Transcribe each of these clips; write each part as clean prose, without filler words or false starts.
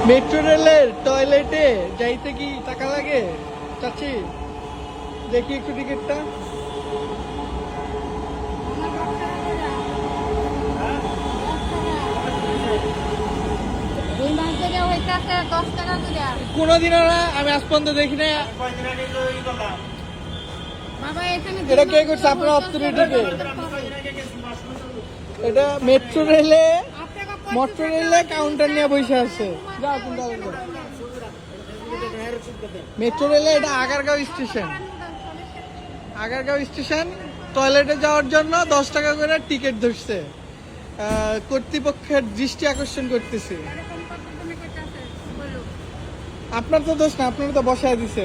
Metro রেলের টয়লেটে যাইতে কি টাকা লাগে চাচি? দেখি একটু টিকিটটা। কোনোদিনও না, আমি আজ পর্যন্ত দেখি না। এটা কে করছে? আপনার অথরিটিকে। এটা মেট্রো রেলে কাউন্টার নিয়ে বসে আছে। মেট্রো রেলে এটা আগারগাঁও স্টেশন। টয়লেটে যাওয়ার জন্য 10 টাকা করে টিকিট ধরছে। কর্তৃপক্ষের দৃষ্টি আকর্ষণ করতেছি। আপনার তো দোষ না, আপনার তো বসায় দিছে।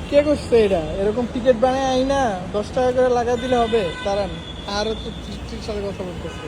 কে করছে এটা? এরকম টিকিট বানায় আই না 10 টাকা করে লাগা দিলে হবে? দাঁড়ান, আরো তো 30 সালে কথা বলতেছে।